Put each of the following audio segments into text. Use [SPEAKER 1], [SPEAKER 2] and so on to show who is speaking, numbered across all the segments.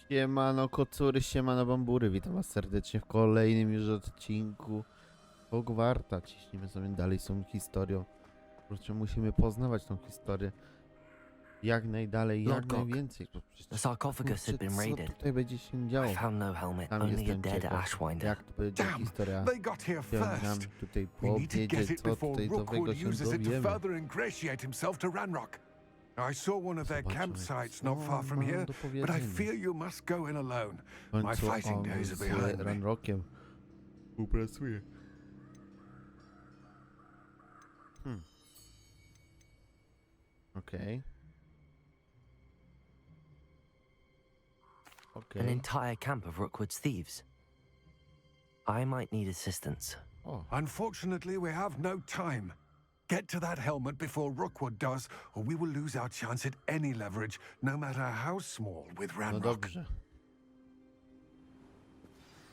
[SPEAKER 1] Siemano kocury, siemano bambury, witam was serdecznie w kolejnym już odcinku Hogwarta. Ciśnijmy sobie dalej z tą historią. Kurczę, musimy poznawać tą historię jak najdalej, jak najwięcej.
[SPEAKER 2] The sarcophagus had been raided.
[SPEAKER 1] Co tutaj będzie się działo?
[SPEAKER 2] I found no helmet,
[SPEAKER 1] Tam
[SPEAKER 2] only a
[SPEAKER 1] jestem
[SPEAKER 2] dead
[SPEAKER 1] ciekaw,
[SPEAKER 2] Ashwinder.
[SPEAKER 1] jak to będzie historia.
[SPEAKER 3] They got here
[SPEAKER 1] Chciałem nam
[SPEAKER 3] first.
[SPEAKER 1] tutaj
[SPEAKER 3] We need to get
[SPEAKER 1] powiedzieć,
[SPEAKER 3] it
[SPEAKER 1] co
[SPEAKER 3] before
[SPEAKER 1] tutaj nowego
[SPEAKER 3] Rookwood
[SPEAKER 1] się
[SPEAKER 3] uses it to
[SPEAKER 1] dowiemy.
[SPEAKER 3] further ingratiate himself to Ranrock. I saw one of their
[SPEAKER 1] Zobaczymy,
[SPEAKER 3] campsites not
[SPEAKER 1] co
[SPEAKER 3] far from
[SPEAKER 1] ma
[SPEAKER 3] here,
[SPEAKER 1] do
[SPEAKER 3] but I
[SPEAKER 1] powiedzenia.
[SPEAKER 3] fear you must go in alone.
[SPEAKER 1] W
[SPEAKER 3] My
[SPEAKER 1] końcu
[SPEAKER 3] fighting
[SPEAKER 1] on
[SPEAKER 3] days are
[SPEAKER 1] z
[SPEAKER 3] behind me.
[SPEAKER 1] Ranrockiem współpracuje. Okej.
[SPEAKER 2] An entire camp of Rookwood's thieves. I might need assistance.
[SPEAKER 1] O,
[SPEAKER 3] Unfortunately, we have no time. Get to that helmet before Rookwood does, or we will lose our chance at any leverage, no matter how small, with
[SPEAKER 1] no
[SPEAKER 3] Ranrock.
[SPEAKER 1] dobrze.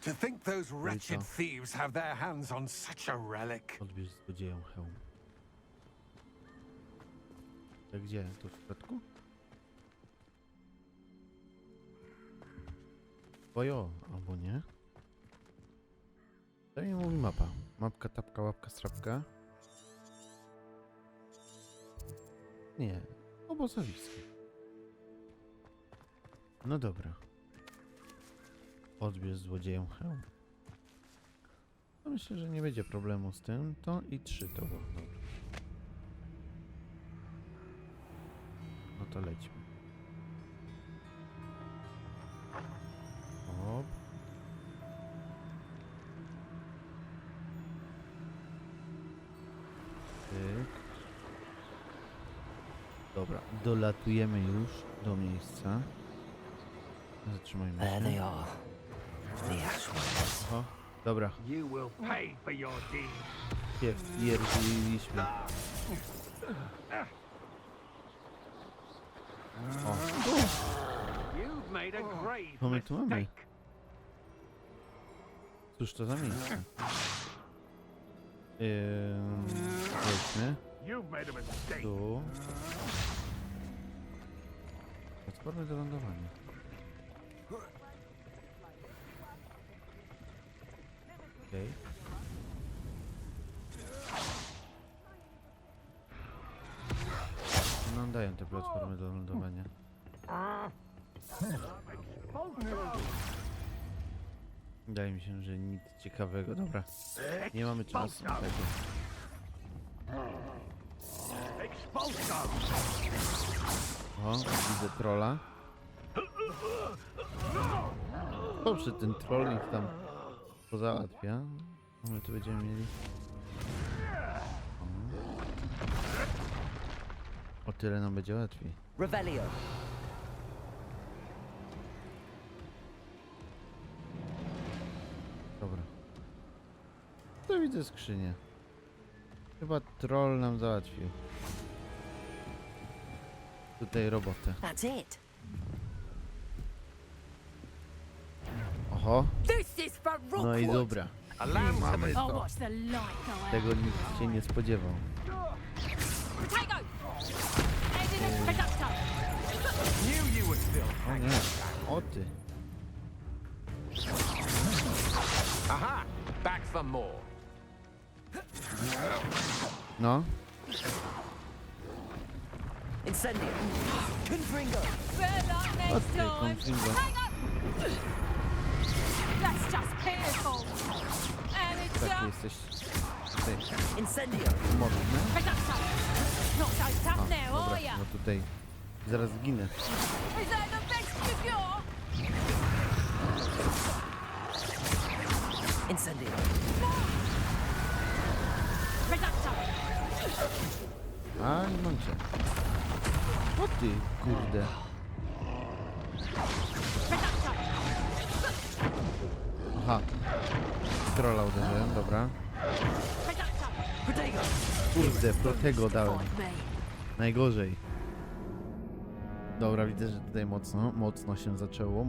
[SPEAKER 3] To think those wretched
[SPEAKER 1] co?
[SPEAKER 3] thieves have their hands on such a relic.
[SPEAKER 1] Odbierz złodziejom hełm. To gdzie? Tu w środku? Bojo, albo nie? To mi mówi mapa. Mapka, tapka, łapka, strapka. Nie, obozowisko. No dobra. Odbierz złodziejom hełm. No myślę, że nie będzie problemu z tym. To i 3 to było. Dobra. No to lećmy. Hop. Tyk. Dobra, dolatujemy już do miejsca. Zatrzymajmy
[SPEAKER 2] There they
[SPEAKER 1] się.
[SPEAKER 2] are. The Ashwinders.
[SPEAKER 1] Oho, dobra,
[SPEAKER 4] You will pay for your deed.
[SPEAKER 1] się wpierdziliśmy. O,
[SPEAKER 4] You've made a grave
[SPEAKER 1] co my tu mamy?
[SPEAKER 4] mistake.
[SPEAKER 1] Cóż to za miejsce? Wejdźmy.
[SPEAKER 4] You've made a mistake.
[SPEAKER 1] Tu. Platformy do lądowania. Okej. No dają te platformy do lądowania. Wydaje mi się, że nic ciekawego. Dobra, nie mamy czasu na tego.
[SPEAKER 4] Expulso.
[SPEAKER 1] O, widzę trolla. Dobrze, ten troll ich tam pozałatwia. A my tu będziemy mieli... O tyle nam będzie łatwiej.
[SPEAKER 2] Revelio.
[SPEAKER 1] Dobra. To widzę skrzynię. Chyba troll nam załatwił. Tutaj robotę.
[SPEAKER 2] That's it.
[SPEAKER 1] Oho.
[SPEAKER 5] This is for Rookwood.
[SPEAKER 1] No i dobra. Mamy
[SPEAKER 5] I'll
[SPEAKER 1] to.
[SPEAKER 5] watch the light go out.
[SPEAKER 1] Tego nikt się nie spodziewał.
[SPEAKER 5] Potato! And in a potato!
[SPEAKER 4] Knew you would still.
[SPEAKER 1] O nie. O ty.
[SPEAKER 4] Aha! Back for more.
[SPEAKER 1] No.
[SPEAKER 2] Incendio. Confringo.
[SPEAKER 5] Better luck next
[SPEAKER 1] O ty,
[SPEAKER 5] time!
[SPEAKER 1] konfringo.
[SPEAKER 5] Potato! That's just pitiful! And it's
[SPEAKER 1] Taki
[SPEAKER 5] just
[SPEAKER 1] jesteś... Tutaj.
[SPEAKER 2] Incendio.
[SPEAKER 1] Mocny.
[SPEAKER 5] potato! Not so
[SPEAKER 1] A,
[SPEAKER 5] tough now,
[SPEAKER 1] dobra.
[SPEAKER 5] are ya?
[SPEAKER 1] No tutaj... Zaraz zginę.
[SPEAKER 5] Is that the best you've got?
[SPEAKER 2] Incendio.
[SPEAKER 5] Potato!
[SPEAKER 1] A, mam cię. O ty, kurde.
[SPEAKER 5] Potato!
[SPEAKER 1] Aha. Trolla uderzyłem, dobra.
[SPEAKER 5] Potato!
[SPEAKER 2] Protego.
[SPEAKER 1] Kurde, protego dałem.
[SPEAKER 5] Find me.
[SPEAKER 1] Najgorzej. Dobra, widzę, że tutaj mocno się zaczęło.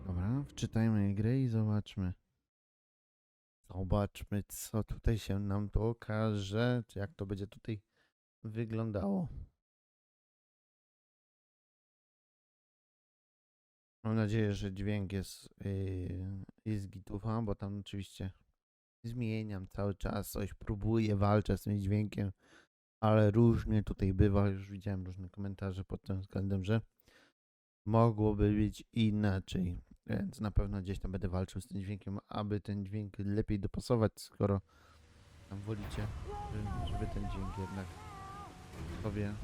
[SPEAKER 1] Dobra, wczytajmy grę i zobaczmy. Zobaczmy, co tutaj się nam to okaże, czy jak to będzie tutaj wyglądało. Mam nadzieję, że dźwięk jest gituwa, bo tam oczywiście zmieniam cały czas, coś próbuję, walczę z tym dźwiękiem, ale różnie tutaj bywa. Już widziałem różne komentarze pod tym względem, że mogłoby być inaczej, więc na pewno gdzieś tam będę walczył z tym dźwiękiem, aby ten dźwięk lepiej dopasować, skoro tam wolicie, żeby ten dźwięk jednak sobie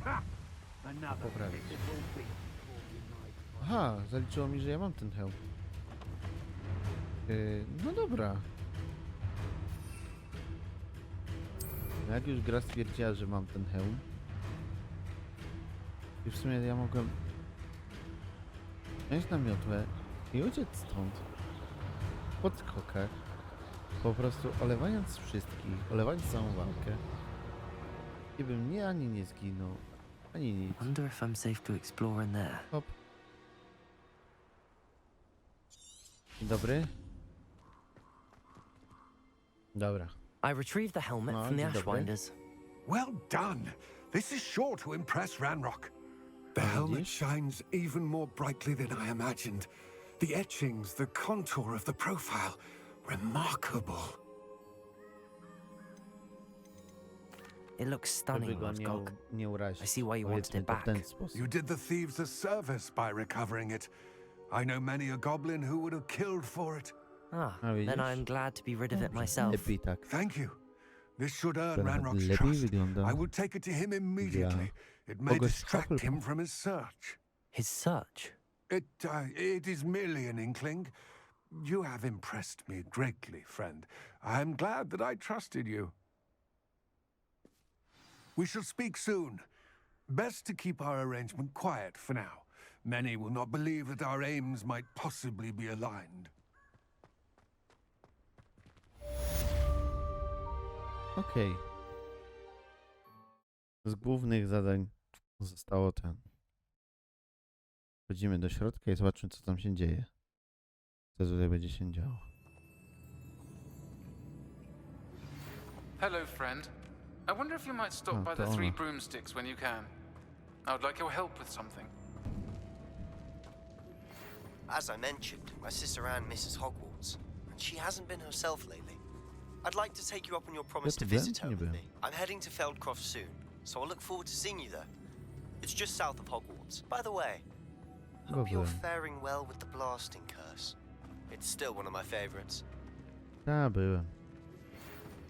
[SPEAKER 1] poprawić. Aha, zaliczyło mi, że ja mam ten hełm. No dobra. Jak już gra stwierdziła, że mam ten hełm, i w sumie ja mogłem wziąć na miotłę i uciec stąd w podskokach, po prostu olewając wszystkich, olewając całą walkę, i bym ani nie zginął, ani nic.
[SPEAKER 2] Wonder if I'm safe to explore in there.
[SPEAKER 1] Hop. Dzień dobry. Dobra.
[SPEAKER 2] I retrieved the helmet
[SPEAKER 1] No,
[SPEAKER 2] from the
[SPEAKER 1] dzień dobry.
[SPEAKER 2] Ashwinders.
[SPEAKER 3] Well done. This is sure to impress Ranrock. The helmet
[SPEAKER 1] widzisz?
[SPEAKER 3] shines even more brightly than I imagined. The etchings, the contour of the profile, remarkable.
[SPEAKER 2] It looks
[SPEAKER 1] Żeby
[SPEAKER 2] stunning,
[SPEAKER 1] go
[SPEAKER 2] Rodgok.
[SPEAKER 1] nie urazić.
[SPEAKER 2] I see why you wanted
[SPEAKER 1] Powiedzmy
[SPEAKER 2] it
[SPEAKER 1] to w
[SPEAKER 2] back.
[SPEAKER 1] ten sposób.
[SPEAKER 3] You did the thieves a service by recovering it. I know many a goblin who would have killed for it.
[SPEAKER 2] Ah,
[SPEAKER 1] A widzisz?
[SPEAKER 2] then I'm glad to be rid of it myself.
[SPEAKER 1] Lepiej tak.
[SPEAKER 3] Thank you. This should earn
[SPEAKER 1] To nawet
[SPEAKER 3] Ranrock's
[SPEAKER 1] lepiej
[SPEAKER 3] trust.
[SPEAKER 1] wygląda.
[SPEAKER 3] I would take it to him immediately. It may
[SPEAKER 1] kogoś
[SPEAKER 3] distract
[SPEAKER 1] tylko.
[SPEAKER 3] him from his search.
[SPEAKER 2] His search?
[SPEAKER 3] It is merely an inkling. You have impressed me greatly, friend. I am glad that I trusted you. We shall speak soon. Best to keep our arrangement quiet for now. Many will not believe that our aims might possibly be aligned.
[SPEAKER 1] Okej. Z głównych zadań zostało ten. Wchodzimy do środka i zobaczmy, co tam się dzieje. Co tutaj będzie się działo.
[SPEAKER 6] Hello, friend. I wonder if you might stop
[SPEAKER 1] Oh,
[SPEAKER 6] by the
[SPEAKER 1] darn
[SPEAKER 6] 3
[SPEAKER 1] it.
[SPEAKER 6] broomsticks when you can. I would like your help with something.
[SPEAKER 7] As I mentioned, my sister Anne misses Hogwarts, and she hasn't been herself lately. I'd like to take you up on your promise to
[SPEAKER 1] byłem,
[SPEAKER 7] visit
[SPEAKER 1] czy
[SPEAKER 7] her
[SPEAKER 1] nie
[SPEAKER 7] with me.
[SPEAKER 1] byłem?
[SPEAKER 7] I'm heading to Feldcroft soon, so I'll look forward to seeing you there. It's just south of Hogwarts. By the way,
[SPEAKER 1] Chyba
[SPEAKER 7] hope you're
[SPEAKER 1] byłem.
[SPEAKER 7] faring well with the blasting curse. It's still one of my favorites.
[SPEAKER 1] A, byłem.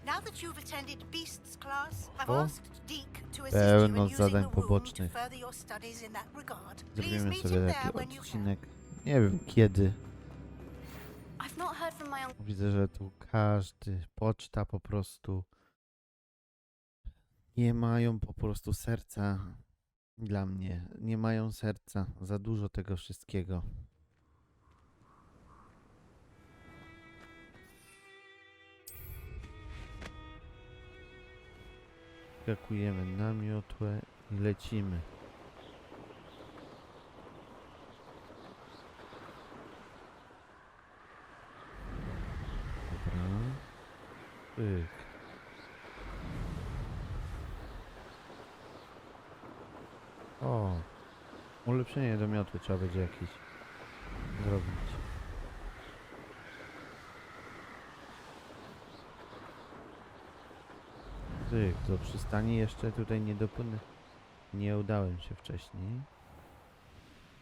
[SPEAKER 8] Now that you've attended Beasts class, I've
[SPEAKER 1] O,
[SPEAKER 8] asked Deke to assist you
[SPEAKER 1] pełno
[SPEAKER 8] in using
[SPEAKER 1] zadań
[SPEAKER 8] the room to
[SPEAKER 1] pobocznych.
[SPEAKER 8] further your studies in that regard. Please
[SPEAKER 1] Zrobimy
[SPEAKER 8] meet
[SPEAKER 1] sobie
[SPEAKER 8] him
[SPEAKER 1] taki
[SPEAKER 8] there when you can.
[SPEAKER 1] odcinek. Nie wiem kiedy.
[SPEAKER 5] I've not heard from my uncle.
[SPEAKER 1] Widzę, że tu każdy, poczta po prostu nie mają po prostu serca dla mnie. Nie mają serca. Za dużo tego wszystkiego. Skakujemy na miotłę i lecimy. Dobra. Pyk. O, ulepszenie do miotły trzeba będzie jakieś zrobić. Pyk, do przystani jeszcze tutaj nie dopłynę. Nie udałem się wcześniej.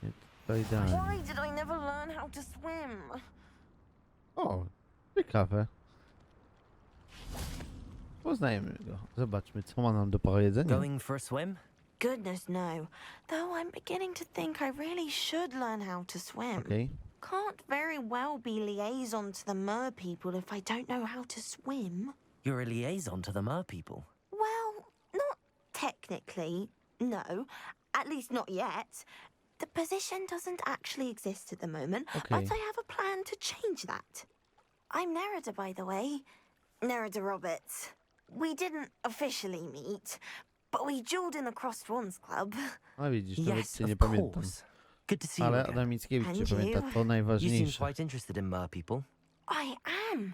[SPEAKER 1] Nie, tutaj
[SPEAKER 5] Why
[SPEAKER 1] dalej.
[SPEAKER 5] did I never learn how to swim?
[SPEAKER 1] O, ciekawe. Poznajmy go. Zobaczmy, co ma nam do powiedzenia.
[SPEAKER 2] Going for a swim?
[SPEAKER 5] Goodness, no. Though I'm beginning to think I really should learn how to swim.
[SPEAKER 1] Okej.
[SPEAKER 5] Can't very well be liaison to the mer people if I don't know how to swim.
[SPEAKER 2] You're a liaison to the mer people.
[SPEAKER 5] Well, not technically, no. At least not yet. The position doesn't actually exist at the moment,
[SPEAKER 1] Okay.
[SPEAKER 5] but I have a plan to change that. I'm Nerida, by the way. Nerida Roberts. We didn't officially meet, but we dueled in the Crossed Wands Club.
[SPEAKER 1] A widzisz, nawet
[SPEAKER 2] Yes,
[SPEAKER 1] cię nie
[SPEAKER 2] of
[SPEAKER 1] pamiętam.
[SPEAKER 2] course. Good to see you
[SPEAKER 1] Ale
[SPEAKER 2] again.
[SPEAKER 1] Adam Mickiewicz cię
[SPEAKER 5] And
[SPEAKER 1] pamięta,
[SPEAKER 5] you?
[SPEAKER 1] to
[SPEAKER 2] You seem
[SPEAKER 1] najważniejsze.
[SPEAKER 2] quite interested in mer people.
[SPEAKER 5] I am.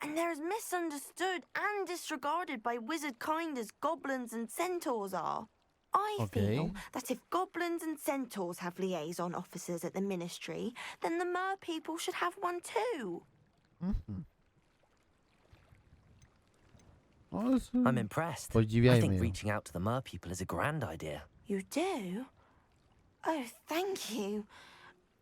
[SPEAKER 5] And they're as misunderstood and disregarded by wizard kind as goblins and centaurs are. I feel
[SPEAKER 1] Okay.
[SPEAKER 5] that if goblins and centaurs have liaison officers at the ministry, then the mer people should have one too.
[SPEAKER 1] Mhm. O,
[SPEAKER 2] I'm impressed. I
[SPEAKER 1] Podziwiajmy
[SPEAKER 2] think
[SPEAKER 1] ją.
[SPEAKER 2] reaching out to the mer people is a grand idea.
[SPEAKER 5] You do? Oh, thank you.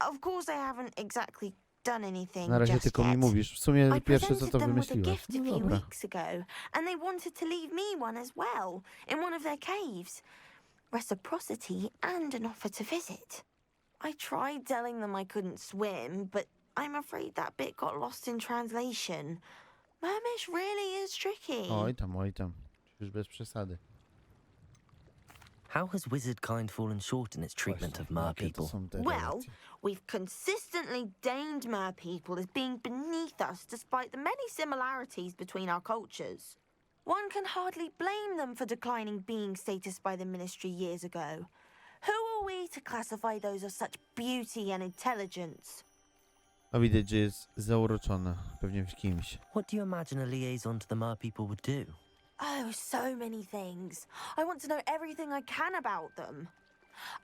[SPEAKER 5] Of course, I haven't exactly done anything
[SPEAKER 1] Na razie
[SPEAKER 5] just
[SPEAKER 1] tylko mi
[SPEAKER 5] yet.
[SPEAKER 1] mówisz. W sumie
[SPEAKER 5] I
[SPEAKER 1] pierwsze co
[SPEAKER 5] presented
[SPEAKER 1] to
[SPEAKER 5] them with a
[SPEAKER 1] wymyśliłaś.
[SPEAKER 5] gift a
[SPEAKER 1] No
[SPEAKER 5] few
[SPEAKER 1] dobra.
[SPEAKER 5] weeks ago, and they wanted to leave me one as well, in one of their caves. Reciprocity and an offer to visit. I tried telling them I couldn't swim, but I'm afraid that bit got lost in translation. Mermish really is tricky.
[SPEAKER 1] Oj tam, oj tam. Już bez przesady.
[SPEAKER 2] How has wizardkind fallen short in its treatment
[SPEAKER 1] Właśnie,
[SPEAKER 2] of mer
[SPEAKER 1] jakie to
[SPEAKER 2] people?
[SPEAKER 1] są te
[SPEAKER 5] Well,
[SPEAKER 1] relacje?
[SPEAKER 5] we've consistently deemed mer people as being beneath us despite the many similarities between our cultures. One can hardly blame them for declining being status by the ministry years ago. Who are we to classify those of such beauty and intelligence?
[SPEAKER 1] A widać, że jest zauroczona. Pewnie w kimś.
[SPEAKER 2] What do you imagine a liaison to the mer people would do?
[SPEAKER 5] Oh, so many things. I want to know everything I can about them.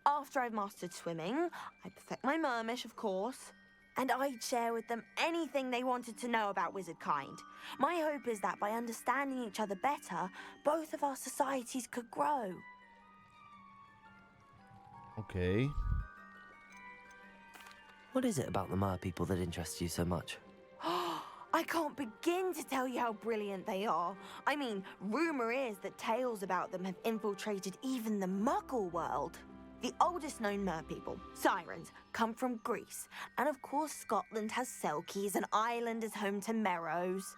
[SPEAKER 5] After I've mastered swimming, I perfect my mermish, of course, and I'd share with them anything they wanted to know about wizardkind. My hope is that by understanding each other better, both of our societies could grow.
[SPEAKER 1] Okej.
[SPEAKER 2] What is it about the mer people that interests you so much?
[SPEAKER 5] I can't begin to tell you how brilliant they are. I mean, rumor is that tales about them have infiltrated even the Muggle world. The oldest known mer people, sirens, come from Greece. And of course, Scotland has Selkies and Ireland is home to Merrows.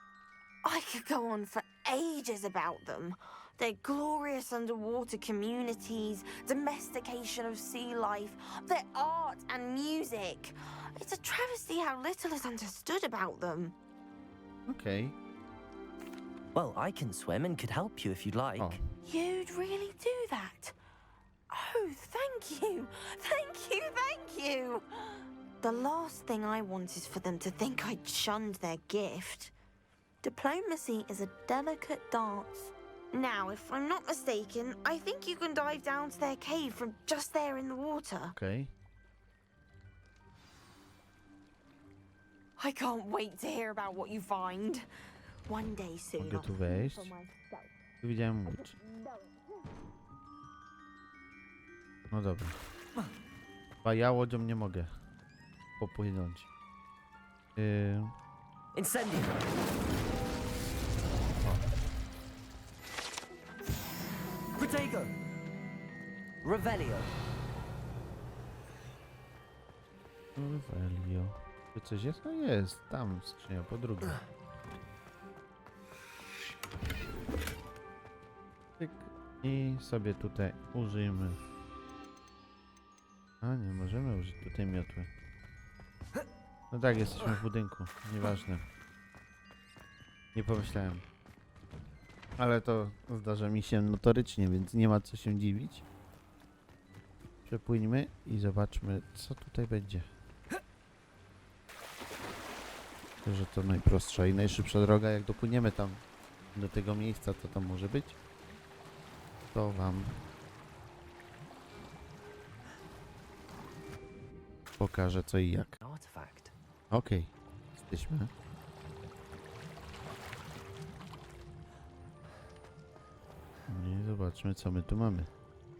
[SPEAKER 5] I could go on for ages about them. Their glorious underwater communities, domestication of sea life, their art and music. It's a travesty how little is understood about them.
[SPEAKER 1] Okej.
[SPEAKER 2] Well, I can swim and could help you if you'd like.
[SPEAKER 1] O.
[SPEAKER 5] You'd really do that? Oh, thank you! Thank you, thank you! The last thing I want is for them to think I'd shunned their gift. Diplomacy is a delicate dance. Now, if I'm not mistaken, I think you can dive down to their cave from just there in the water.
[SPEAKER 1] Okej.
[SPEAKER 5] I can't wait to hear about what you find. One day soon.
[SPEAKER 1] Mogę
[SPEAKER 5] I'll
[SPEAKER 1] tu
[SPEAKER 5] see
[SPEAKER 1] wejść?
[SPEAKER 5] for myself.
[SPEAKER 1] Tu widziałem łódź. No dobra. Chyba ja łodzią nie mogę popłynąć.
[SPEAKER 2] Incendio! Protego! Revelio!
[SPEAKER 1] Revelio. Tu coś jest? No jest. Tam skrzynia po drugiej. Tyk. I sobie tutaj użyjmy. A nie możemy użyć tutaj miotły. No tak, jesteśmy w budynku. Nieważne. Nie pomyślałem. Ale to zdarza mi się notorycznie, więc nie ma co się dziwić. Przepłyńmy i zobaczmy, co tutaj będzie. Że to najprostsza i najszybsza droga. Jak dopłyniemy tam do tego miejsca, co tam może być, to wam pokażę co i jak.
[SPEAKER 2] Artifact.
[SPEAKER 1] Okej, jesteśmy. I zobaczmy, co my tu mamy.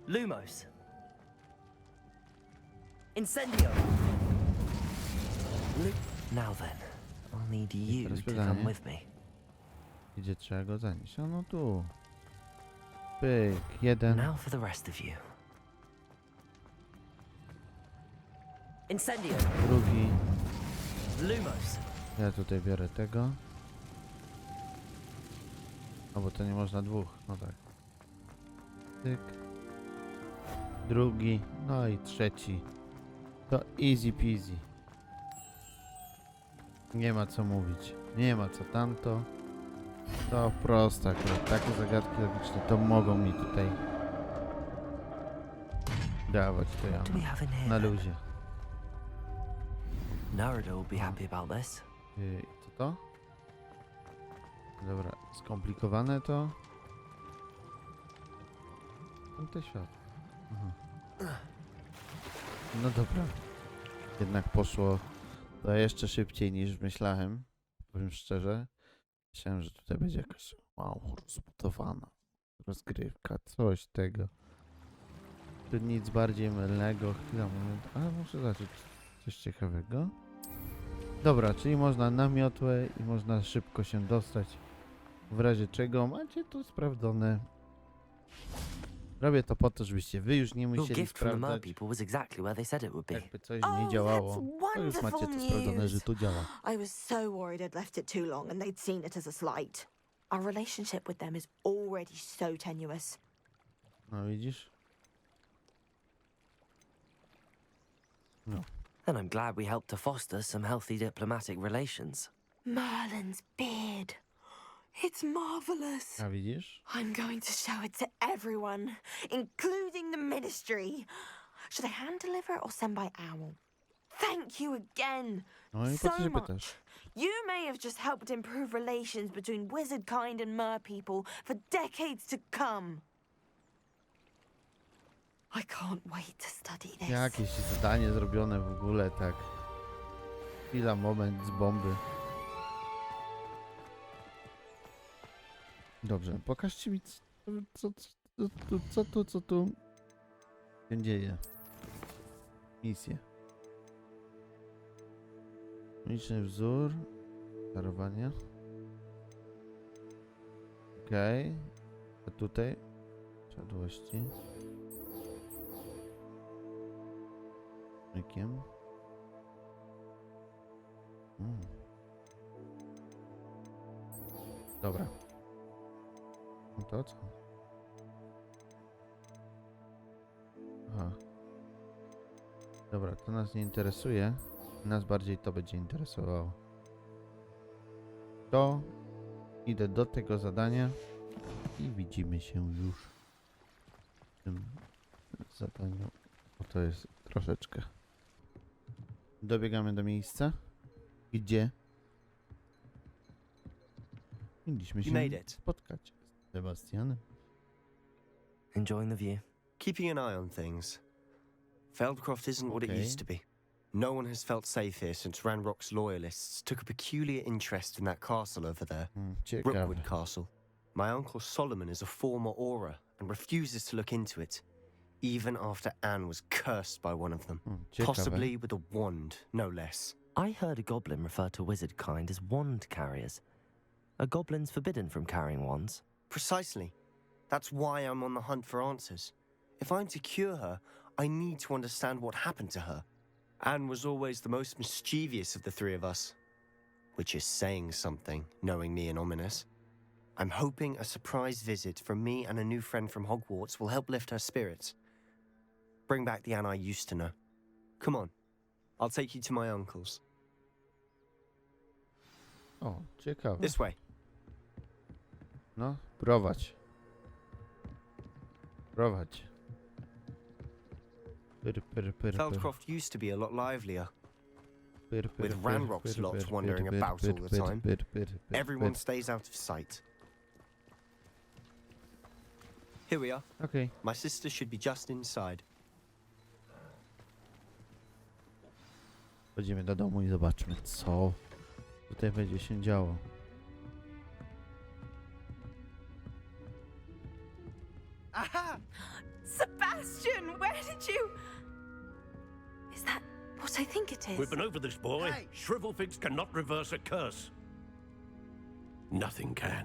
[SPEAKER 2] Lumos! Incendio! Now then, I'll need you
[SPEAKER 1] teraz
[SPEAKER 2] to
[SPEAKER 1] pytanie.
[SPEAKER 2] come with me.
[SPEAKER 1] Gdzie trzeba go zanieść? A no tu. Pyk, jeden.
[SPEAKER 2] Now for the rest of you. Incendio!
[SPEAKER 1] Drugi.
[SPEAKER 2] Lumos!
[SPEAKER 1] Ja tutaj biorę tego. No bo to nie można dwóch, no tak. Tyk. Drugi, no i trzeci. To easy peasy. Nie ma co mówić. Nie ma co tamto. To proste akurat. Takie zagadki logiczne to mogą mi tutaj dawać. To ja
[SPEAKER 2] What do we have in here?
[SPEAKER 1] na
[SPEAKER 2] then?
[SPEAKER 1] luzie.
[SPEAKER 2] Narada will be happy about this.
[SPEAKER 1] Co to? Dobra, skomplikowane to. Te świat. No dobra. Jednak poszło to jeszcze szybciej niż myślałem. Powiem szczerze. Myślałem, że tutaj będzie jakaś rozbudowana rozgrywka, coś tego. Tu nic bardziej mylnego. Chwila, moment. Ale muszę zacząć coś ciekawego. Dobra, czyli można na miotłę i można szybko się dostać. W razie czego macie to sprawdzone. Robię to po to, żebyście wy już nie
[SPEAKER 2] Your
[SPEAKER 1] musieli
[SPEAKER 2] gift from the mer
[SPEAKER 1] sprawdzać.
[SPEAKER 2] people was exactly where they said it would be.
[SPEAKER 1] Jakby coś
[SPEAKER 5] Oh,
[SPEAKER 1] nie działało,
[SPEAKER 5] that's
[SPEAKER 1] to już macie to
[SPEAKER 5] wonderful
[SPEAKER 1] sprawdzone, że
[SPEAKER 5] news.
[SPEAKER 1] tu działa.
[SPEAKER 5] I was so worried I'd left it too long and they'd seen it as a slight. Our relationship with them is already so tenuous.
[SPEAKER 1] No widzisz? No.
[SPEAKER 2] And I'm glad we helped to foster some healthy diplomatic relations.
[SPEAKER 5] Merlin's beard. It's marvelous.
[SPEAKER 1] A widzisz?
[SPEAKER 5] I'm going to show it to everyone, including the ministry. Should I hand deliver or send by owl? Thank you again.
[SPEAKER 1] No i po co
[SPEAKER 5] So
[SPEAKER 1] się
[SPEAKER 5] much.
[SPEAKER 1] pytasz?
[SPEAKER 5] You may have just helped improve relations between wizard kind and mer people for decades to come. I can't wait to study this.
[SPEAKER 1] Jakieś zadanie zrobione w ogóle, tak. Chwila, moment z bomby. Dobrze, pokażcie mi, co tu się dzieje. Misje. Magiczny wzór. Darowanie. Okej. A tutaj? Posiadłości. Mykiem. Dobra. No to co? Aha. Dobra, to nas nie interesuje. Nas bardziej to będzie interesowało. To idę do tego zadania i widzimy się już w tym zadaniu. Bo to jest troszeczkę. Dobiegamy do miejsca, gdzie mieliśmy
[SPEAKER 7] You
[SPEAKER 1] się
[SPEAKER 7] made it.
[SPEAKER 1] spotkać z Sebastianem.
[SPEAKER 2] Enjoying the view.
[SPEAKER 7] Keeping an eye on things. Feldcroft isn't what it
[SPEAKER 1] Okay.
[SPEAKER 7] used to be. No one has felt safe here since Ranrock's loyalists took a peculiar interest in that castle over there.
[SPEAKER 1] Ciekawe.
[SPEAKER 7] Rookwood Castle. My uncle Solomon is a former Auror and refuses to look into it, even after Anne was cursed by one of them.
[SPEAKER 1] Ciekawe.
[SPEAKER 7] Possibly with a wand, no less.
[SPEAKER 2] I heard a goblin refer to wizard kind as wand carriers. Are goblins forbidden from carrying wands?
[SPEAKER 7] Precisely. That's why I'm on the hunt for answers. If I'm to cure her, I need to understand what happened to her. Anne was always the most mischievous of the three of us. Which is saying something, knowing me and Ominous. I'm hoping a surprise visit from me and a new friend from Hogwarts will help lift her spirits. Bring back the Anne I used to know. Come on. I'll take you to my uncle's.
[SPEAKER 1] O, ciekawe.
[SPEAKER 7] This way.
[SPEAKER 1] No, prowadź. Prowadź.
[SPEAKER 7] Feldcroft used to be a lot livelier, with Ranrock's lot wandering about all the time. Everyone stays out of sight. Here we are.
[SPEAKER 1] Okej.
[SPEAKER 7] My sister should be just inside.
[SPEAKER 1] Chodzimy do domu i zobaczmy, co tutaj będzie się działo.
[SPEAKER 5] Aha! Sebastian, where did you... Is that what I think it is?
[SPEAKER 9] We've been over this, boy. Shrivelfigs cannot reverse a curse. Nothing can.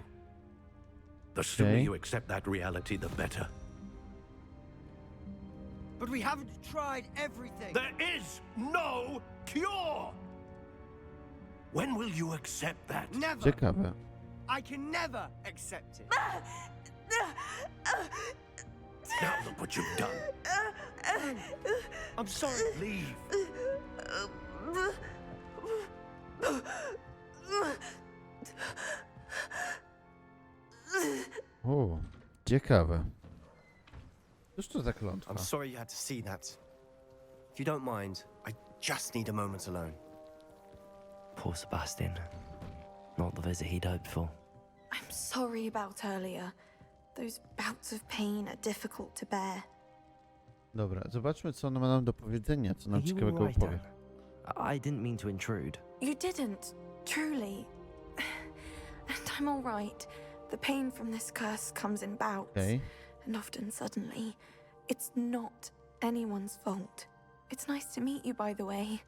[SPEAKER 9] The sooner
[SPEAKER 1] Okay.
[SPEAKER 9] you accept that reality, the better.
[SPEAKER 10] But we haven't tried everything.
[SPEAKER 9] There is no cure! When will you accept that?
[SPEAKER 10] Never.
[SPEAKER 1] Ciekawe.
[SPEAKER 10] I can never accept it.
[SPEAKER 9] Now look what you've done.
[SPEAKER 10] I'm sorry.
[SPEAKER 9] Leave.
[SPEAKER 1] O, ciekawe. Cóż to za klątwa?
[SPEAKER 7] I'm sorry you had to see that. If you don't mind, I just need a moment alone.
[SPEAKER 2] Poor Sebastian. Not the visit he'd hoped for.
[SPEAKER 5] I'm sorry about earlier. Those bouts of pain are difficult to bear.
[SPEAKER 1] Dobra, zobaczmy, co ona ma nam do powiedzenia, co
[SPEAKER 2] Are
[SPEAKER 1] nam
[SPEAKER 2] you
[SPEAKER 1] ciekawego
[SPEAKER 2] all right,
[SPEAKER 1] opowie.
[SPEAKER 2] Anne? I didn't mean to intrude.
[SPEAKER 5] You didn't, truly. And I'm all right. The pain from this curse comes in bouts,
[SPEAKER 1] Okej.
[SPEAKER 5] and often suddenly. It's not anyone's fault. It's nice to meet you, by the way.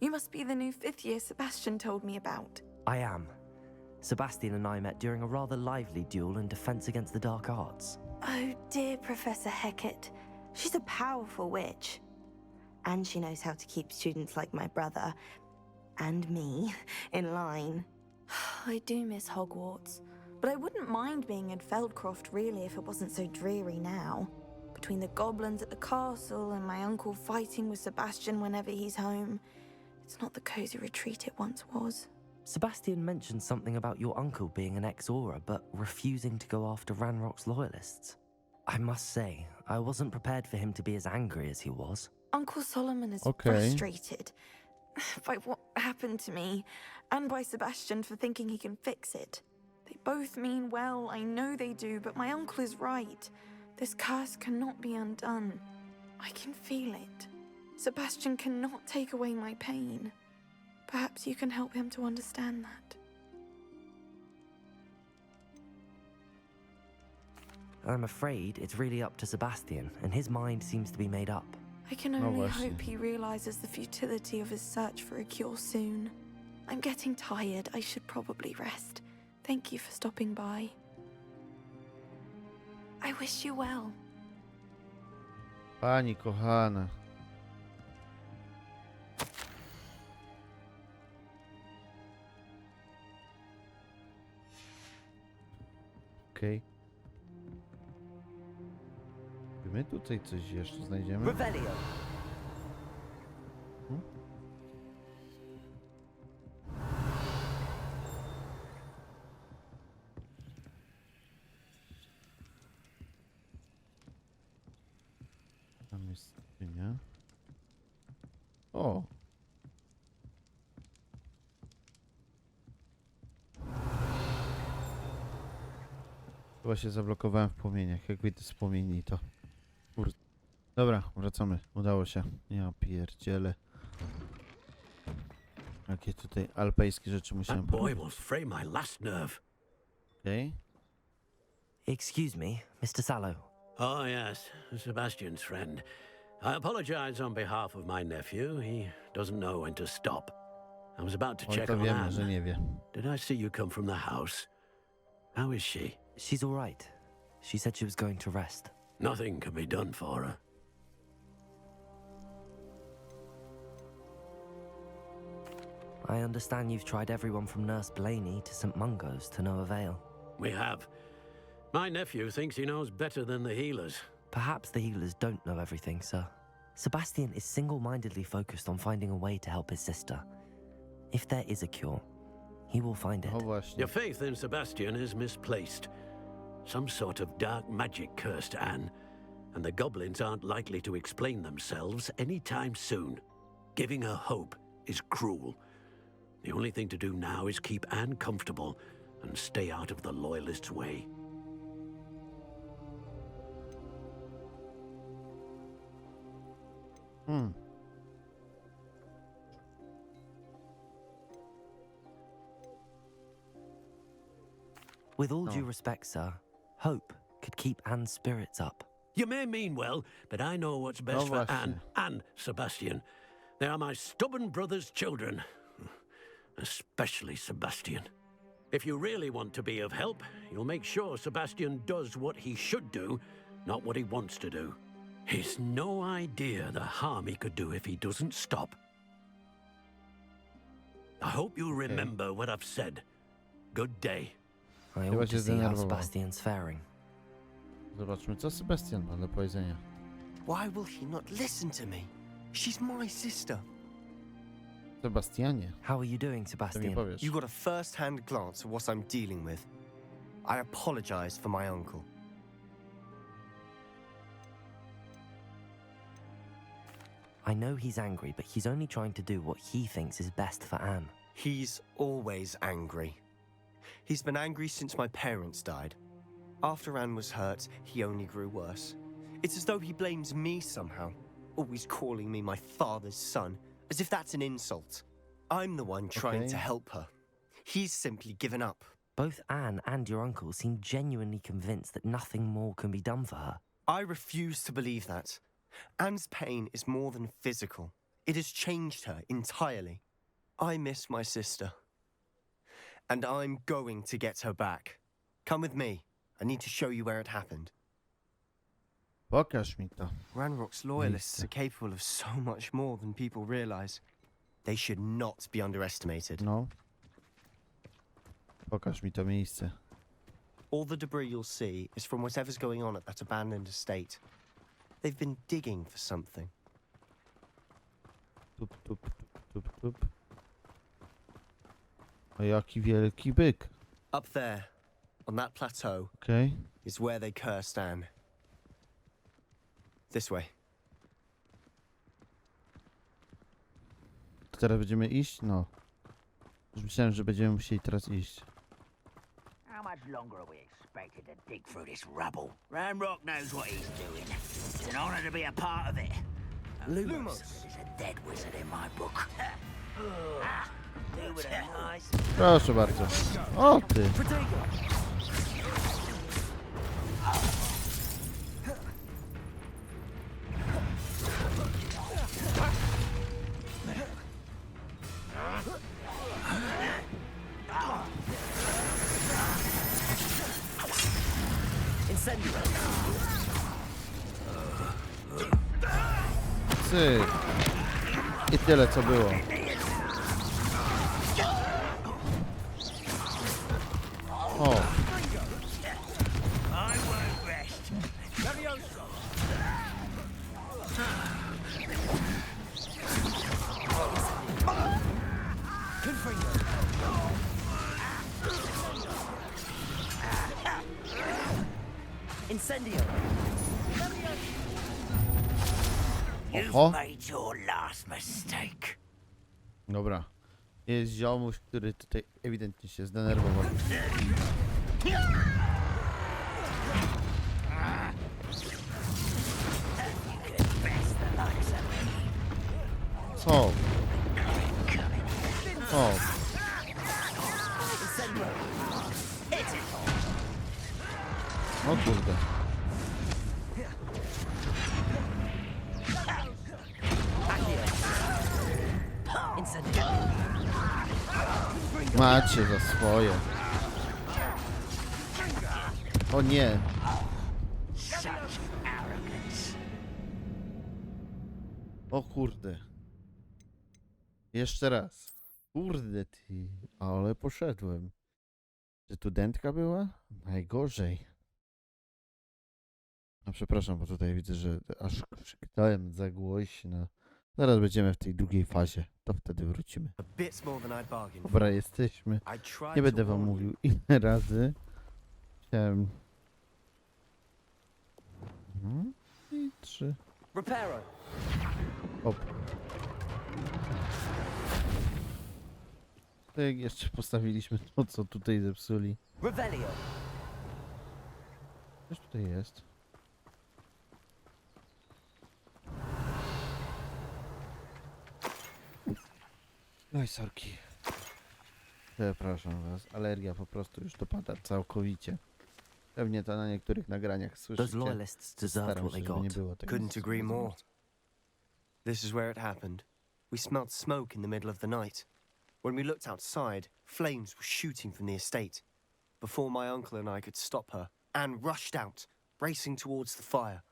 [SPEAKER 5] You must be the new 5th year Sebastian told me about.
[SPEAKER 2] I am. Sebastian and I met during a rather lively duel in defense against the dark arts.
[SPEAKER 5] Oh, dear Professor Hecat. She's a powerful witch. And she knows how to keep students like my brother, and me, in line. I do miss Hogwarts, but I wouldn't mind being in Feldcroft, really, if it wasn't so dreary now. Between the goblins at the castle and my uncle fighting with Sebastian whenever he's home, it's not the cozy retreat it once was.
[SPEAKER 2] Sebastian mentioned something about your uncle being an ex-Auror, but refusing to go after Ranrock's loyalists. I must say, I wasn't prepared for him to be as angry as he was.
[SPEAKER 5] Uncle Solomon is
[SPEAKER 1] Okay.
[SPEAKER 5] frustrated by what happened to me, and by Sebastian for thinking he can fix it. They both mean well, I know they do, but my uncle is right. This curse cannot be undone. I can feel it. Sebastian cannot take away my pain. Perhaps you can help him to understand that.
[SPEAKER 2] I'm afraid it's really up to Sebastian, and his mind seems to be made up.
[SPEAKER 5] I can
[SPEAKER 1] Oh,
[SPEAKER 5] only
[SPEAKER 1] I see.
[SPEAKER 5] hope he realizes the futility of his search for a cure soon. I'm getting tired. I should probably rest. Thank you for stopping by. I wish you well.
[SPEAKER 1] Pani kochana. Okej. Czy my tutaj coś jeszcze znajdziemy?
[SPEAKER 2] Revelio!
[SPEAKER 1] Tam jest skrzynia. O! Chyba się zablokowałem w płomieniach. Jak wyjdę z płomieni, to... Dobra, wracamy. Udało się. Ja pierdzielę. Jakie tutaj alpejskie rzeczy musiałem
[SPEAKER 9] That boy
[SPEAKER 1] porobić.
[SPEAKER 9] will fray my last nerve.
[SPEAKER 1] Okej.
[SPEAKER 2] Excuse me, Mr. Sallow.
[SPEAKER 9] Oh, yes, Sebastian's friend. I apologize on behalf of my nephew. He doesn't know when to stop. I was about to
[SPEAKER 1] Oj,
[SPEAKER 9] check
[SPEAKER 1] to
[SPEAKER 9] on
[SPEAKER 1] wiemy, że
[SPEAKER 9] Anne.
[SPEAKER 1] nie wie.
[SPEAKER 9] Did I see you come from the house? How is she?
[SPEAKER 2] She's all right. She said she was going to rest.
[SPEAKER 9] Nothing can be done for her.
[SPEAKER 2] I understand you've tried everyone from Nurse Blaney to St. Mungo's to no avail.
[SPEAKER 9] We have. My nephew thinks he knows better than the healers.
[SPEAKER 2] Perhaps the healers don't know everything, sir. Sebastian is single-mindedly focused on finding a way to help his sister. If there is a cure, he will find it.
[SPEAKER 1] O właśnie.
[SPEAKER 9] Your faith in Sebastian is misplaced. Some sort of dark magic cursed Anne, and the goblins aren't likely to explain themselves anytime soon. Giving her hope is cruel. The only thing to do now is keep Anne comfortable and stay out of the Loyalists' way.
[SPEAKER 2] With all due respect, sir, hope could keep Anne's spirits up.
[SPEAKER 9] You may mean well, but I know what's best for
[SPEAKER 1] właśnie.
[SPEAKER 9] Anne and Sebastian. They are my stubborn brother's children. Especially Sebastian. If you really want to be of help, you'll make sure Sebastian does what he should do, not what he wants to do. He's no idea the harm he could do if he doesn't stop. I hope you'll remember what I've said. Good day.
[SPEAKER 2] I
[SPEAKER 1] Chyba
[SPEAKER 2] ought
[SPEAKER 1] się
[SPEAKER 2] to see how
[SPEAKER 1] zdenerwował.
[SPEAKER 2] Sebastian's faring.
[SPEAKER 1] Zobaczmy, co Sebastian ma do powiedzenia.
[SPEAKER 7] Why will he not listen to me? She's my sister.
[SPEAKER 1] Sebastianie,
[SPEAKER 2] How are you doing,
[SPEAKER 1] co mi
[SPEAKER 2] Sebastian?
[SPEAKER 1] powiesz?
[SPEAKER 7] You got a first-hand glance at what I'm dealing with. I apologize for my uncle.
[SPEAKER 2] I know he's angry, but he's only trying to do what he thinks is best for Anne.
[SPEAKER 7] He's always angry. He's been angry since my parents died. After Anne was hurt, he only grew worse. It's as though he blames me somehow, always calling me my father's son, as if that's an insult. I'm the one trying to help her. He's simply given up.
[SPEAKER 2] Both Anne and your uncle seem genuinely convinced that nothing more can be done for her.
[SPEAKER 7] I refuse to believe that. Anne's pain is more than physical. It has changed her entirely. I miss my sister. And I'm going to get her back. Come with me. I need to show you where it happened.
[SPEAKER 1] Pokaż mi to.
[SPEAKER 7] Ranrock's loyalists are capable of so much more than people realize. They should not be underestimated.
[SPEAKER 1] No. Pokaż mi to miejsce.
[SPEAKER 7] All the debris you'll see is from whatever's going on at that abandoned estate. They've been digging for something.
[SPEAKER 1] Tup, tup, tup, tup, tup. A jaki wielki byk.
[SPEAKER 7] Up there, on that plateau,
[SPEAKER 1] Okej.
[SPEAKER 7] is where they cursed Anne. This way.
[SPEAKER 1] To teraz będziemy iść? No. Już myślałem, że będziemy musieli teraz iść.
[SPEAKER 11] How much longer are we expected to dig through this rubble? Ranrock knows what he's doing. It's an honor to be a part of it. Lumos is a dead wizard in my book. Do with a nice...
[SPEAKER 1] Proszę bardzo. O ty! Cyk. I tyle co było. O.
[SPEAKER 2] Incendio.
[SPEAKER 11] You've made your last mistake.
[SPEAKER 1] Dobra. Jest ziomuś, który tutaj ewidentnie się zdenerwował. Co? O. O kurde. Macie za swoje. O nie. O kurde. Jeszcze raz. Kurde ty. Ale poszedłem. Czy tu dętka była? Najgorzej. No przepraszam, bo tutaj widzę, że aż krzyknąłem za głośno. Zaraz będziemy w tej drugiej fazie. To wtedy wrócimy. Dobra, jesteśmy. Nie będę wam mówił ile razy. Chciałem... I 3. Hop. Tak, jeszcze postawiliśmy to, co tutaj zepsuli. Coś tutaj jest. No i sorki. Przepraszam was, alergia po prostu już dopada całkowicie. Pewnie to na niektórych nagraniach słyszycie. Staram się, żeby nie było tego.
[SPEAKER 7] Couldn't agree more. This is where it happened. We smelled smoke in the middle of the night. When we looked outside, flames were shooting from the estate. Before my uncle and I could stop her, Anne rushed out, racing towards the fire,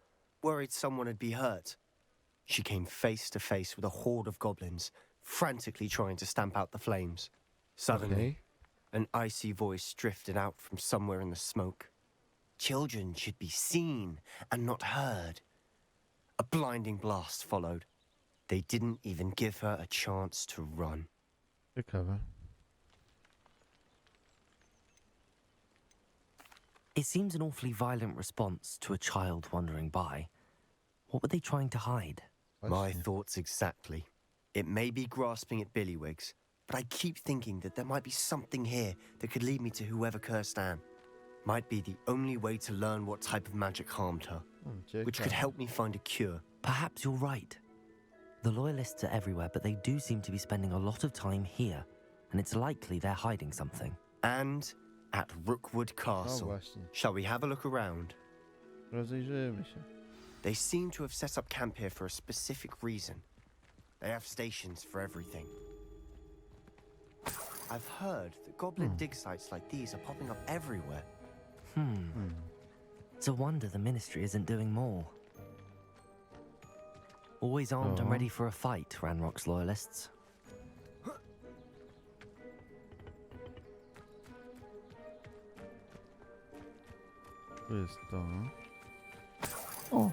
[SPEAKER 7] worried someone had been hurt. She came face to face with a horde of goblins, frantically trying to stamp out the flames. Suddenly, an icy voice drifted out from somewhere in the smoke. Children should be seen and not heard. A blinding blast followed. They didn't even give her a chance to run.
[SPEAKER 1] Ciekawe.
[SPEAKER 2] It seems an awfully violent response to a child wandering by. What were they trying to hide?
[SPEAKER 7] My thoughts exactly. It may be grasping at billywhigs, but I keep thinking that there might be something here that could lead me to whoever cursed Anne. might be the only way to learn what type of magic harmed her, which could
[SPEAKER 1] Ciekawe.
[SPEAKER 7] help me find a cure.
[SPEAKER 2] Perhaps you're right. The Loyalists are everywhere, but they do seem to be spending a lot of time here, and it's likely they're hiding something.
[SPEAKER 7] And at Rookwood
[SPEAKER 1] O
[SPEAKER 7] Castle.
[SPEAKER 1] właśnie,
[SPEAKER 7] Shall we have a look around?
[SPEAKER 1] rozejrzymy się.
[SPEAKER 7] They seem to have set up camp here for a specific reason. They have stations for everything. I've heard that goblin dig sites like these are popping up everywhere.
[SPEAKER 2] It's a wonder the Ministry isn't doing more. Always armed and
[SPEAKER 1] Oh.
[SPEAKER 2] ready for a fight, Ranrock's Loyalists.
[SPEAKER 1] Tu jest to. O!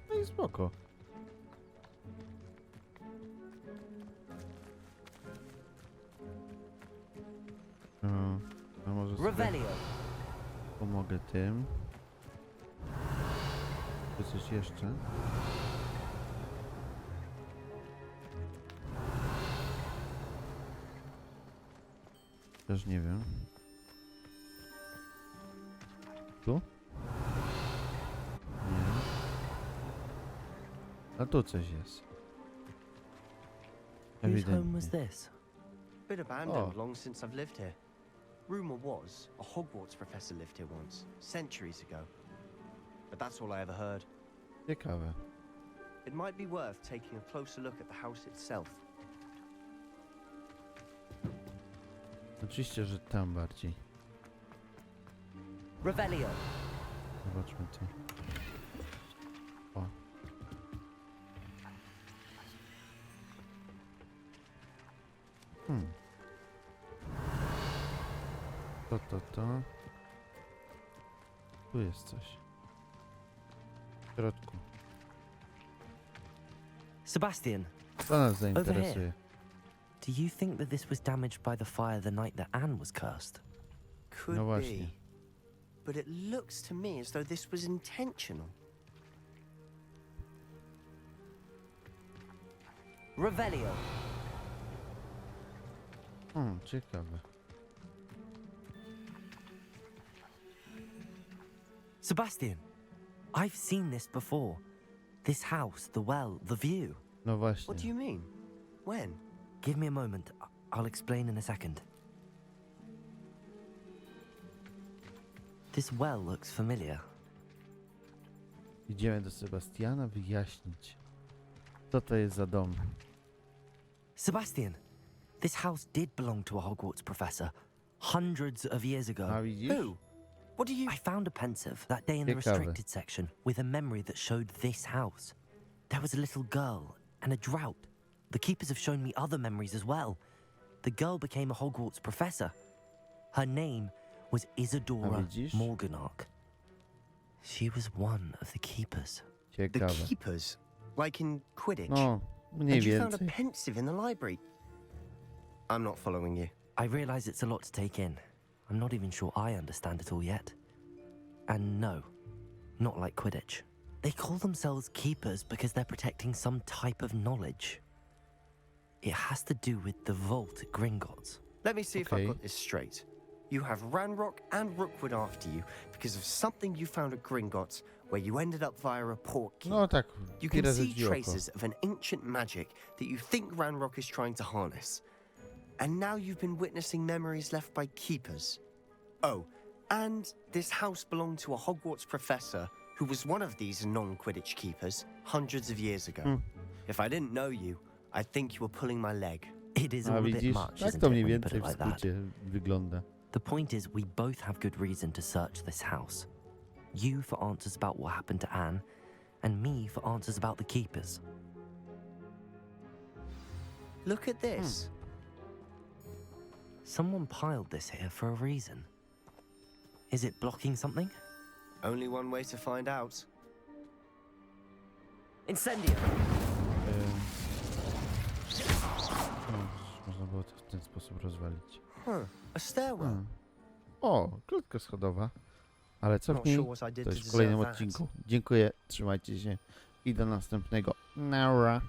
[SPEAKER 1] No i spoko. A może sobie
[SPEAKER 2] Revelio!
[SPEAKER 1] pomogę tym. Czy coś jeszcze? Też nie wiem. Tu? Nie. A tu coś jest.
[SPEAKER 2] Whose home was
[SPEAKER 1] Ewidentnie.
[SPEAKER 2] this?
[SPEAKER 7] Bit abandoned
[SPEAKER 1] Oh.
[SPEAKER 7] long since I've lived here. Rumor was a Hogwarts professor lived here once, centuries ago. But that's all I ever heard.
[SPEAKER 1] Ciekawe.
[SPEAKER 7] It might be worth taking a closer look at the house itself.
[SPEAKER 1] Oczywiście, że tam bardziej.
[SPEAKER 2] Revelio!
[SPEAKER 1] Zobaczmy to. O. To. Tu jest coś. W środku.
[SPEAKER 2] Sebastian,
[SPEAKER 1] To nas zainteresuje.
[SPEAKER 2] do you think that this was damaged by the fire the night that Anne was cursed?
[SPEAKER 7] Could
[SPEAKER 1] No właśnie.
[SPEAKER 7] be. But it looks to me as though this was intentional.
[SPEAKER 2] Revelio!
[SPEAKER 1] Ciekawe.
[SPEAKER 2] Sebastian, I've seen this before. This house, the well, the view.
[SPEAKER 1] No właśnie.
[SPEAKER 7] What do you mean? When?
[SPEAKER 2] Give me a moment. I'll explain in a second. This well looks familiar.
[SPEAKER 1] Idziemy do Sebastiana wyjaśnić, co to jest za dom.
[SPEAKER 2] Sebastian, this house did belong to a Hogwarts professor hundreds of years ago.
[SPEAKER 1] A widzisz?
[SPEAKER 7] Who? What do you...
[SPEAKER 2] I found a pensive that day in the
[SPEAKER 1] Ciekawe.
[SPEAKER 2] restricted section with a memory that showed this house. There was a little girl and a drought. The keepers have shown me other memories as well. The girl became a Hogwarts professor. Her name was Isadora
[SPEAKER 1] widzisz?
[SPEAKER 2] Morganach. She was one of the keepers.
[SPEAKER 7] The
[SPEAKER 1] Ciekawe.
[SPEAKER 7] keepers? Like in Quidditch?
[SPEAKER 1] No, mniej
[SPEAKER 7] And you found a
[SPEAKER 1] więcej.
[SPEAKER 7] pensive in the library? I'm not following you.
[SPEAKER 2] I realize it's a lot to take in. I'm not even sure I understand it all yet. And no, not like Quidditch. They call themselves keepers because they're protecting some type of knowledge. It has to do with the vault at Gringotts.
[SPEAKER 7] Let me see if
[SPEAKER 1] Okay.
[SPEAKER 7] I've got this straight. You have Ranrock and Rookwood after you because of something you found at Gringotts where you ended up via a port key.
[SPEAKER 1] No tak,
[SPEAKER 7] You
[SPEAKER 1] chwilę
[SPEAKER 7] can see
[SPEAKER 1] rzuci oko.
[SPEAKER 7] traces of an ancient magic that you think Ranrock is trying to harness. And now you've been witnessing memories left by keepers. Oh, and this house belonged to a Hogwarts professor who was one of these non-Quidditch keepers hundreds of years ago. If I didn't know you, I'd think you were pulling my leg.
[SPEAKER 2] It is
[SPEAKER 1] A
[SPEAKER 2] all a bit
[SPEAKER 1] widzisz?
[SPEAKER 2] much,
[SPEAKER 1] Tak
[SPEAKER 2] isn't
[SPEAKER 1] to
[SPEAKER 2] it,
[SPEAKER 1] mniej
[SPEAKER 2] when you put
[SPEAKER 1] więcej
[SPEAKER 2] it
[SPEAKER 1] w
[SPEAKER 2] like that?
[SPEAKER 1] skrócie wygląda.
[SPEAKER 2] The point is, we both have good reason to search this house. You for answers about what happened to Anne, and me for answers about the keepers.
[SPEAKER 7] Look at this.
[SPEAKER 2] Someone piled this here for a reason. Is it blocking something?
[SPEAKER 7] Only one way to find out.
[SPEAKER 2] Incendio!
[SPEAKER 1] Można było to w ten sposób rozwalić.
[SPEAKER 7] A stairwell.
[SPEAKER 1] O, klatka schodowa. Ale co w
[SPEAKER 7] Not
[SPEAKER 1] niej?
[SPEAKER 7] sure what I did
[SPEAKER 1] To
[SPEAKER 7] to
[SPEAKER 1] już w kolejnym
[SPEAKER 7] deserve that.
[SPEAKER 1] odcinku. Dziękuję, trzymajcie się i do następnego. Nara.